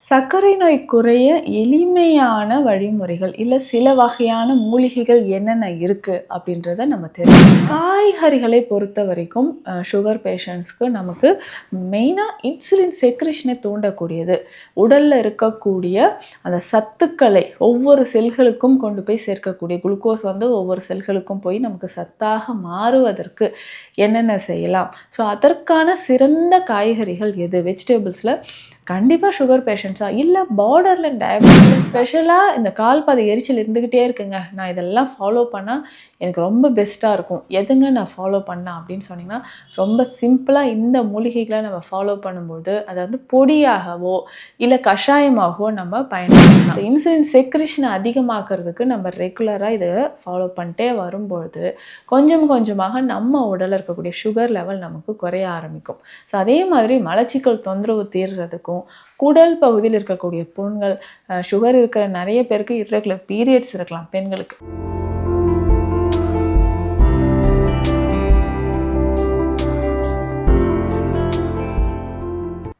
சர்க்கரை நோய் குறைய எளிமையான வழிமுறைகள் இல்ல சில வகையான மூலிகைகள் என்னென்ன இருக்கு அப்படின்றத நம்ம தெரிஞ்சுக்கணும். காய்கறிகளை பொறுத்த வரைக்கும் சுகர் பேஷண்ட்ஸ்க்கு நமக்கு மெயினாக இன்சுலின் செக்ரிஷனை தூண்டக்கூடியது. உடல்ல இருக்கக்கூடிய அந்த சத்துக்களை ஒவ்வொரு செல்களுக்கும் கொண்டு போய் சேர்க்கக்கூடிய குளுக்கோஸ் ஒவ்வொரு செல்களுக்கும் போய் நமக்கு சத்தாக மாறுவதற்கு என்னென்ன செய்யலாம். ஸோ அதற்கான சிறந்த காய்கறிகள் எது? வெஜிடபிள்ஸில் கண்டிப்பாக சுகர் பேஷண்ட்ஸா இல்லை பார்டர் லைன் டயபெட்டிஸ் ஸ்பெஷலாக இந்த கால்பாதை எரிச்சல் இருந்துக்கிட்டே இருக்குங்க, நான் இதெல்லாம் ஃபாலோ பண்ணால் எனக்கு ரொம்ப பெஸ்ட்டாக இருக்கும், எதுங்க நான் ஃபாலோ பண்ணேன் அப்படின்னு சொன்னிங்கன்னா ரொம்ப சிம்பிளாக இந்த மூலிகைகளை நம்ம ஃபாலோ பண்ணும்போது அதை பொடியாகவோ இல்லை கஷாயமாகவோ நம்ம பயன்படுத்தலாம். இன்சுலின் செக்ரிஷனை அதிகமாக்குறதுக்கு நம்ம ரெகுலராக இதை ஃபாலோ பண்ணிட்டே வரும்பொழுது கொஞ்சம் கொஞ்சமாக நம்ம உடலில் இருக்கக்கூடிய சுகர் லெவல் நமக்கு குறைய ஆரம்பிக்கும். ஸோ அதே மாதிரி மலச்சிக்கல் தொந்தரவு தீர்றதுக்கும் குடல் பகுதியில் இருக்கக்கூடிய புண்கள், சுகர் இருக்கிற நிறைய பேருக்கு இர்ரெகுலர் பீரியட்ஸ் இருக்கலாம் பெண்களுக்கு.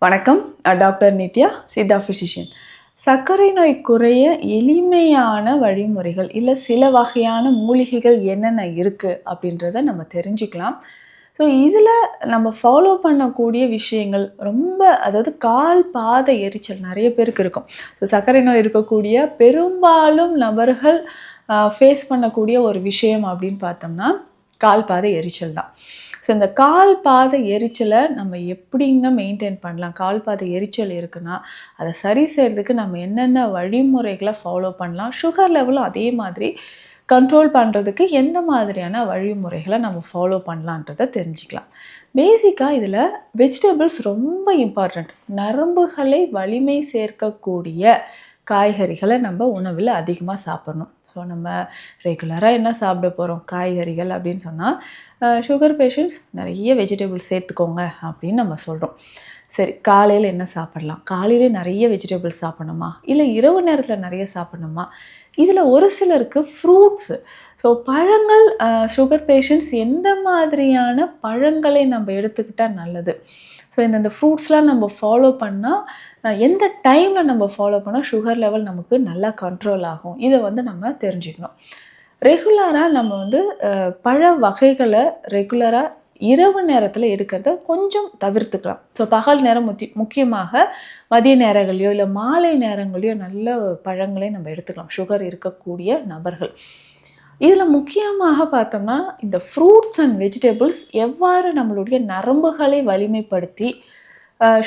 வணக்கம், டாக்டர் நித்யா, சித்தா ஃபிசிஷியன். சர்க்கரை நோய் குறைய எளிமையான வழிமுறைகள் இல்லை சில வகையான மூலிகைகள் என்னென்ன இருக்குது அப்படின்றத நம்ம தெரிஞ்சுக்கலாம். ஸோ இதில் நம்ம ஃபாலோ பண்ணக்கூடிய விஷயங்கள் ரொம்ப, அதாவது கால் பாத எரிச்சல் நிறைய பேருக்கு இருக்கும். ஸோ சர்க்கரை நோய் இருக்கக்கூடிய பெரும்பாலும் நபர்கள் ஃபேஸ் பண்ணக்கூடிய ஒரு விஷயம் அப்படின்னு பார்த்தோம்னா கால் பாத எரிச்சல் தான். ஸோ இந்த கால் பாத எரிச்சலை நம்ம எப்படிங்க மெயின்டைன் பண்ணலாம்? கால் பாத எரிச்சல் இருக்குன்னா அதை சரி செய்கிறதுக்கு நம்ம என்னென்ன வழிமுறைகளை ஃபாலோ பண்ணலாம்? சுகர் லெவலும் அதே மாதிரி கண்ட்ரோல் பண்ணுறதுக்கு எந்த மாதிரியான வழிமுறைகளை நம்ம ஃபாலோ பண்ணலான்றதை தெரிஞ்சுக்கலாம். பேசிக்காக இதில் வெஜிடபிள்ஸ் ரொம்ப இம்பார்ட்டண்ட். நரம்புகளை வலிமை சேர்க்கக்கூடிய காய்கறிகளை நம்ம உணவில் அதிகமாக சாப்பிடணும். ஸோ நம்ம ரெகுலராக என்ன சாப்பிட போகிறோம் காய்கறிகள் அப்படின்னு சொன்னால் சுகர் பேஷண்ட்ஸ் நிறைய வெஜிடபிள்ஸ் சேர்த்துக்கோங்க அப்படின்னு நம்ம சொல்கிறோம். சரி, காலையில் என்ன சாப்பிடலாம்? காலையில் நிறைய வெஜிடபிள்ஸ் சாப்பிடணுமா இல்லை இரவு நேரத்தில் நிறைய சாப்பிடணுமா? இதில் ஒரு சிலருக்கு ஃப்ரூட்ஸு, ஸோ பழங்கள், சுகர் பேஷண்ட்ஸ் எந்த மாதிரியான பழங்களை நம்ம எடுத்துக்கிட்டால் நல்லது? ஸோ இந்த ஃப்ரூட்ஸ்லாம் நம்ம ஃபாலோ பண்ணால் எந்த டைமில் நம்ம ஃபாலோ பண்ணால் சுகர் லெவல் நமக்கு நல்லா கண்ட்ரோல் ஆகும்? இதை நம்ம தெரிஞ்சுக்கணும். ரெகுலராக நம்ம பழ வகைகளை ரெகுலராக இரவு நேரத்தில் எடுக்கிறத கொஞ்சம் தவிர்த்துக்கலாம். ஸோ பகல் நேரம் முக்கியமாக மதிய நேரங்களையோ இல்லை மாலை நேரங்களையோ நல்ல பழங்களை நம்ம எடுத்துக்கலாம் சுகர் இருக்கக்கூடிய நபர்கள். இதில் முக்கியமாக பார்த்தோம்னா இந்த ஃப்ரூட்ஸ் அண்ட் வெஜிடபிள்ஸ் எவ்வாறு நம்மளுடைய நரம்புகளை வலிமைப்படுத்தி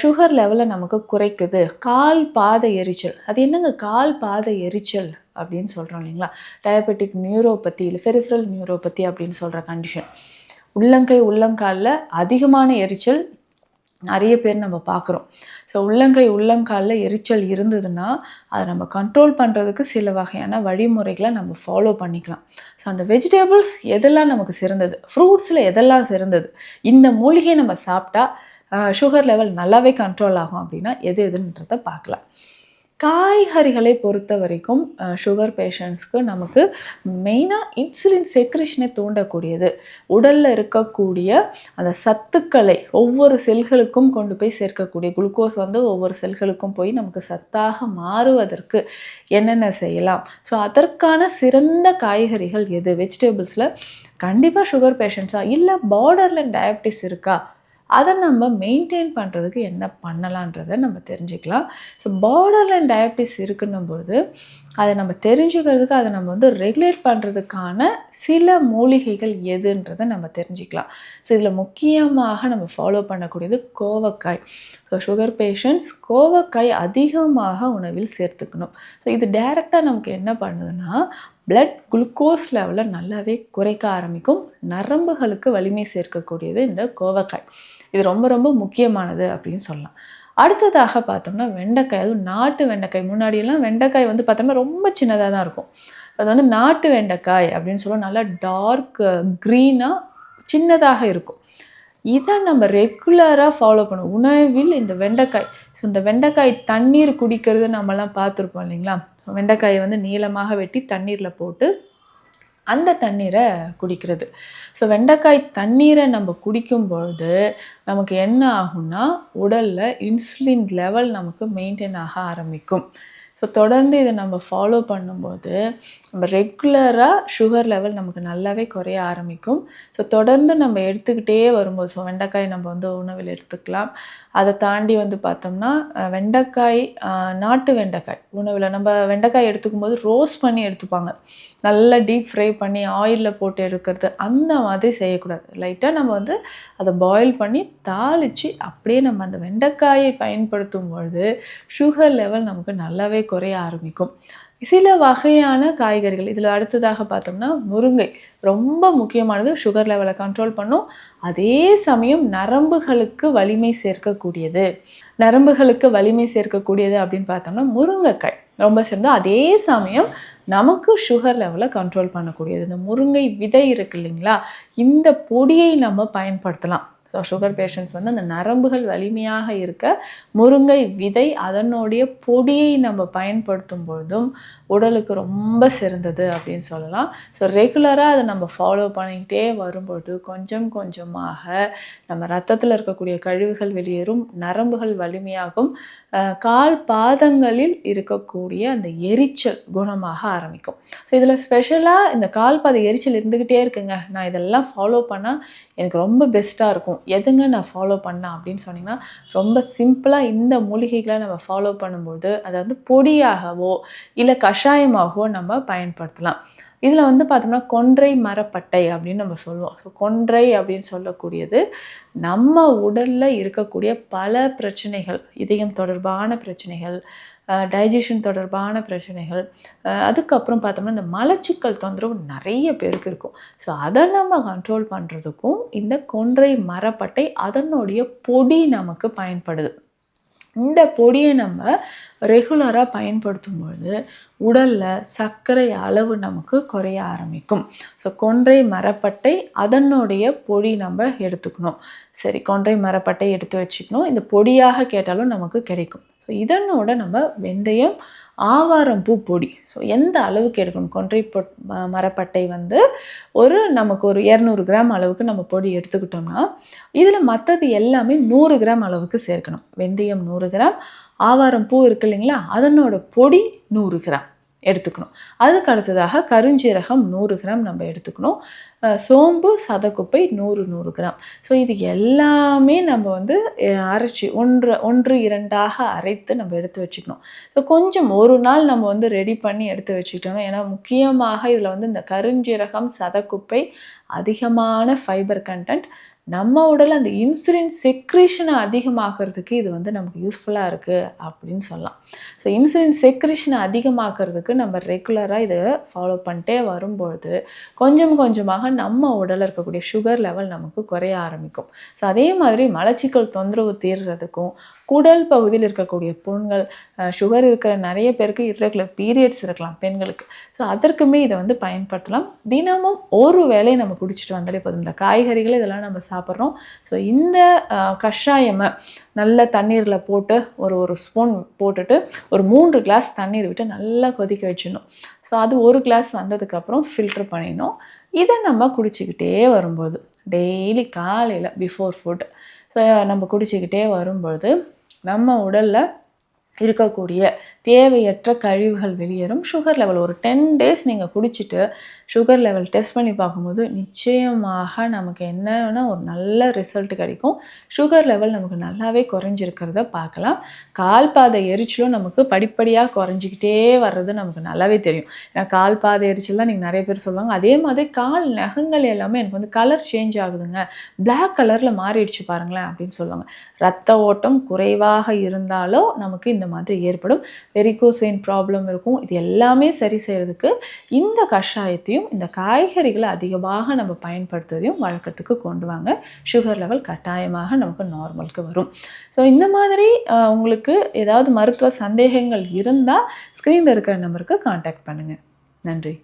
சுகர் லெவலை நமக்கு குறைக்குது. கால் பாத எரிச்சல், அது என்னங்க கால் பாத எரிச்சல் அப்படின்னு சொல்கிறோம் இல்லைங்களா? டயபெட்டிக் நியூரோபதி இல்லை பெரிஃபரல் நியூரோபதி அப்படின்னு சொல்கிற கண்டிஷன். உள்ளங்கை உள்ளங்காலில் அதிகமான எரிச்சல் நிறைய பேர் நம்ம பார்க்குறோம். ஸோ உள்ளங்கை உள்ளங்காலில் எரிச்சல் இருந்ததுன்னா அதை நம்ம கண்ட்ரோல் பண்ணுறதுக்கு சில வகையான வழிமுறைகளை நம்ம ஃபாலோ பண்ணிக்கலாம். ஸோ அந்த வெஜிடபிள்ஸ் எதெல்லாம் நமக்கு சிறந்தது, ஃப்ரூட்ஸில் எதெல்லாம் சிறந்தது, இந்த மூலிகை நம்ம சாப்பிட்டா சுகர் லெவல் நல்லாவே கண்ட்ரோல் ஆகும் அப்படின்னா எது எதுன்றதை பார்க்கலாம். காய்கறிகளை பொறுத்த வரைக்கும் சுகர் பேஷண்ட்ஸ்க்கு நமக்கு மெயினாக இன்சுலின் செக்ரிஷனை தூண்டக்கூடியது. உடலில் இருக்கக்கூடிய அந்த சத்துக்களை ஒவ்வொரு செல்களுக்கும் கொண்டு போய் சேர்க்கக்கூடிய குளுக்கோஸ் ஒவ்வொரு செல்களுக்கும் போய் நமக்கு சத்தாக மாறுவதற்கு என்னென்ன செய்யலாம். ஸோ அதற்கான சிறந்த காய்கறிகள் எது? வெஜிடபிள்ஸில் கண்டிப்பாக சுகர் பேஷண்ட்ஸா இல்லை பார்டர் லைன் டயபெட்டிஸ் இருக்கா, அதை நம்ம மெயின்டைன் பண்ணுறதுக்கு என்ன பண்ணலான்றதை நம்ம தெரிஞ்சுக்கலாம். ஸோ பார்டர் லைன் டயபெட்டிஸ் இருக்குன்னும்போது அதை நம்ம தெரிஞ்சுக்கிறதுக்கு, அதை நம்ம ரெகுலேட் பண்ணுறதுக்கான சில மூலிகைகள் எதுன்றதை நம்ம தெரிஞ்சுக்கலாம். ஸோ இதில் முக்கியமாக நம்ம ஃபாலோ பண்ணக்கூடியது கோவக்காய். ஸோ சுகர் பேஷண்ட்ஸ் கோவக்காய் அதிகமாக உணவில் சேர்த்துக்கணும். ஸோ இது டைரெக்டாக நமக்கு என்ன பண்ணுதுன்னா பிளட் குளுக்கோஸ் லெவலை நல்லாவே குறைக்க ஆரம்பிக்கும். நரம்புகளுக்கு வலிமை சேர்க்கக்கூடியது இந்த கோவக்காய். இது ரொம்ப ரொம்ப முக்கியமானது அப்படின்னு சொல்லலாம். அடுத்ததாக பார்த்தோம்னா வெண்டைக்காய், அதுவும் நாட்டு வெண்டைக்காய். முன்னாடியெல்லாம் வெண்டைக்காய் பார்த்தோம்னா ரொம்ப சின்னதாக தான் இருக்கும். அது நாட்டு வெண்டைக்காய் அப்படின்னு சொல்லுவோம். நல்லா டார்க் க்ரீனாக சின்னதாக இருக்கும். இதை நம்ம ரெகுலராக ஃபாலோ பண்ணுவோம் உணவில். இந்த வெண்டைக்காய், ஸோ இந்த வெண்டைக்காய் தண்ணீர் குடிக்கிறது நம்மலாம் பார்த்துருப்போம் இல்லைங்களா? வெண்டைக்காயை நீளமாக வெட்டி தண்ணீரில் போட்டு அந்த தண்ணீரை குடிக்கிறது. ஸோ வெண்டைக்காய் தண்ணீரை நம்ம குடிக்கும்பொழுது நமக்கு என்ன ஆகும்னா, உடலில் இன்சுலின் லெவல் நமக்கு மெயின்டைன் ஆக ஆரம்பிக்கும். ஸோ தொடர்ந்து இதை நம்ம ஃபாலோ பண்ணும்போது நம்ம ரெகுலராக சுகர் லெவல் நமக்கு நல்லாவே குறைய ஆரம்பிக்கும். ஸோ தொடர்ந்து நம்ம எடுத்துக்கிட்டே வரும்போது, ஸோ வெண்டைக்காய் நம்ம வந்து உணவில் எடுத்துக்கலாம். அதை தாண்டி வந்து பார்த்தோம்னா வெண்டைக்காய், நாட்டு வெண்டைக்காய் உணவில் நம்ம வெண்டைக்காய் எடுத்துக்கும்போது ரோஸ்ட் பண்ணி எடுத்துப்பாங்க. நல்லா டீப் ஃப்ரை பண்ணி ஆயிலில் போட்டு எடுக்கிறது அந்த மாதிரி செய்யக்கூடாது. லைட்டாக நம்ம வந்து அதை பாயில் பண்ணி தாளித்து அப்படியே நம்ம அந்த வெண்டைக்காயை பயன்படுத்தும் பொழுது சுகர் லெவல் நமக்கு நல்லாவே குறைய ஆரம்பிக்கும். சில வகையான காய்கறிகள் இதில் அடுத்ததாக பார்த்தோம்னா முருங்கை ரொம்ப முக்கியமானது. சுகர் லெவலை கண்ட்ரோல் பண்ணும், அதே சமயம் நரம்புகளுக்கு வலிமை சேர்க்கக்கூடியது. நரம்புகளுக்கு வலிமை சேர்க்கக்கூடியது அப்படின்னு பார்த்தோம்னா முருங்கைக்காய் ரொம்ப சிறந்தது. அதே சமயம் நமக்கு சுகர் லெவலை கண்ட்ரோல் பண்ணக்கூடியது. இந்த முருங்கை விதை இருக்கு இல்லைங்களா, இந்த பொடியை நம்ம பயன்படுத்தலாம். ஸோ சுகர் பேஷண்ட்ஸ் வந்து அந்த நரம்புகள் வலிமையாக இருக்க முருங்கை விதை அதனுடைய பொடியை நம்ம பயன்படுத்தும் பொழுதும் உடலுக்கு ரொம்ப சிறந்தது அப்படின்னு சொல்லலாம். ஸோ ரெகுலராக அதை நம்ம ஃபாலோ பண்ணிக்கிட்டே வரும்பொழுது கொஞ்சம் கொஞ்சமாக நம்ம ரத்தத்தில் இருக்கக்கூடிய கழிவுகள் வெளியேறும், நரம்புகள் வலிமையாகும், கால் பாதங்களில் இருக்கக்கூடிய அந்த எரிச்சல் குணமாக ஆரம்பிக்கும். ஸோ இதில் ஸ்பெஷலாக இந்த கால் பாத எரிச்சல் இருந்துக்கிட்டே இருக்குங்க, நான் இதெல்லாம் ஃபாலோ பண்ணால் எனக்கு ரொம்ப பெஸ்ட்டாக இருக்கும், எதுங்க நான் ஃபாலோ பண்ணேன் அப்படின்னு சொன்னிங்கன்னா, ரொம்ப சிம்பிளாக இந்த மூலிகைகளை நம்ம ஃபாலோ பண்ணும்போது அதை வந்து பொடியாகவோ இல்லை கஷாயமாகவோ நம்ம பயன்படுத்தலாம். இதில் வந்து பார்த்தோம்னா கொன்றை மரப்பட்டை அப்படின்னு நம்ம சொல்லுவோம். ஸோ கொன்றை அப்படின்னு சொல்லக்கூடியது நம்ம உடலில் இருக்கக்கூடிய பல பிரச்சனைகள், இதயம் தொடர்பான பிரச்சனைகள், டைஜஷன் தொடர்பான பிரச்சனைகள், அதுக்கப்புறம் பார்த்தோம்னா இந்த மலச்சிக்கல் தொந்தரவு நிறைய பேருக்கு இருக்கும். ஸோ அதை நம்ம கண்ட்ரோல் பண்ணுறதுக்கும் இந்த கொன்றை மரப்பட்டை அதனுடைய பொடி நமக்கு பயன்படுது. இந்த பொடியை நம்ம ரெகுலராக பயன்படுத்தும் பொழுது உடலில் சர்க்கரை அளவு நமக்கு குறைய ஆரம்பிக்கும். ஸோ கொன்றை மரப்பட்டை அதனுடைய பொடி நம்ம எடுத்துக்கணும். சரி, கொன்றை மரப்பட்டை எடுத்து வச்சுக்கணும். இந்த பொடியாக கேட்டாலும் நமக்கு கிடைக்கும். ஸோ இதனோட நம்ம வெந்தயம், ஆவாரம்பூ பொடி, ஸோ எந்த அளவுக்கு எடுக்கணும், கொன்றை மரப்பட்டை வந்து நமக்கு ஒரு 200 கிராம் அளவுக்கு நம்ம பொடி எடுத்துக்கிட்டோம்னா இதில் மற்றது எல்லாமே 100 கிராம் அளவுக்கு சேர்க்கணும். வெந்தயம் 100 கிராம், ஆவாரம்பூ இருக்கு இல்லைங்களா, அதனோட பொடி 100 கிராம் எடுத்துக்கணும். அதுக்கு அடுத்ததாக கருஞ்சீரகம் 100 கிராம் நம்ம எடுத்துக்கணும். சோம்பு, சதக்குப்பை 100 கிராம். ஸோ இது எல்லாமே நம்ம வந்து அரைச்சி 1-2ஆக அரைத்து நம்ம எடுத்து வச்சுக்கணும். ஸோ கொஞ்சம் ஒரு நாள் நம்ம வந்து ரெடி பண்ணி எடுத்து வச்சுக்கிட்டோம். ஏன்னா முக்கியமாக இதில் வந்து இந்த கருஞ்சீரகம், சதக்குப்பை அதிகமான ஃபைபர் கண்டென்ட், நம்ம உடல் அந்த இன்சுலின் செக்ரேஷனை அதிகமாகிறதுக்கு இது வந்து நமக்கு யூஸ்ஃபுல்லாக இருக்குது அப்படின்னு சொல்லலாம். ஸோ இன்சுலின் செக்ரேஷனை அதிகமாக்கிறதுக்கு நம்ம ரெகுலராக இதை ஃபாலோ பண்ணிட்டே வரும்பொழுது கொஞ்சம் கொஞ்சமாக நம்ம உடலில் இருக்கக்கூடிய சுகர் லெவல் நமக்கு குறைய ஆரம்பிக்கும். ஸோ அதே மாதிரி மலச்சிக்கல் தொந்தரவு தீர்றதுக்கும், குடல் பகுதியில் இருக்கக்கூடிய புண்கள், சுகர் இருக்கிற நிறைய பேருக்கு இர்ரெகுலர் பீரியட்ஸ் இருக்கலாம் பெண்களுக்கு. ஸோ அதற்குமே இதை வந்து பயன்படுத்தலாம். தினமும் ஒரு வேளை நம்ம குடிச்சிட்டு வந்தாலே போதும். இந்த காய்கறிகள் இதெல்லாம் நம்ம சாப்பிட்றோம். ஸோ இந்த கஷாயமை நல்ல தண்ணீரில் போட்டு ஒரு ஸ்பூன் போட்டுட்டு ஒரு 3 கிளாஸ் தண்ணீர் விட்டு நல்லா கொதிக்க வச்சிடணும். ஸோ அது 1 கிளாஸ் வந்ததுக்கப்புறம் ஃபில்ட்ரு பண்ணிடணும். இதை நம்ம குடிச்சிக்கிட்டே வரும்போது டெய்லி காலையில் பிஃபோர் ஃபுட் நம்ம குடிச்சிக்கிட்டே வரும்பொழுது நம்ம உடலில் இருக்கக்கூடிய தேவையற்ற கழிவுகள் வெளியேறும். சுகர் லெவல் ஒரு 10 டேஸ் நீங்கள் குடிச்சிட்டு சுகர் லெவல் டெஸ்ட் பண்ணி பார்க்கும்போது நிச்சயமாக நமக்கு என்னன்னா ஒரு நல்ல ரிசல்ட் கிடைக்கும். சுகர் லெவல் நமக்கு நல்லாவே குறைஞ்சிருக்கிறத பார்க்கலாம். கால் பாதை எரிச்சலும் நமக்கு படிப்படியாக குறைஞ்சிக்கிட்டே வர்றது நமக்கு நல்லாவே தெரியும். ஏன்னா கால் பாதை எரிச்சல் தான் நீங்கள் நிறைய பேர் சொல்லுவாங்க. அதே மாதிரி கால் நகங்கள் எல்லாமே எனக்கு வந்து கலர் சேஞ்ச் ஆகுதுங்க, பிளாக் கலரில் மாறிடுச்சு பாருங்களேன் அப்படின்னு சொல்லுவாங்க. ரத்த ஓட்டம் குறைவாக இருந்தாலோ நமக்கு இந்த மாதிரி ஏற்படும். வெரிகோஸ் வெயின் ப்ராப்ளம் இருக்கும். இது எல்லாமே சரி செய்கிறதுக்கு இந்த கஷாயத்தையும் இந்த காய்கறிகளை அதிகமாக நம்ம பயன்படுத்துவதையும் வழக்கத்துக்கு கொண்டு வாங்க. சுகர் லெவல் கட்டாயமாக நமக்கு நார்மலுக்கு வரும். ஸோ இந்த மாதிரி உங்களுக்கு ஏதாவது மருத்துவ சந்தேகங்கள் இருந்தால் ஸ்க்ரீனில் இருக்கிற நம்பருக்கு காண்டாக்ட் பண்ணுங்கள். நன்றி.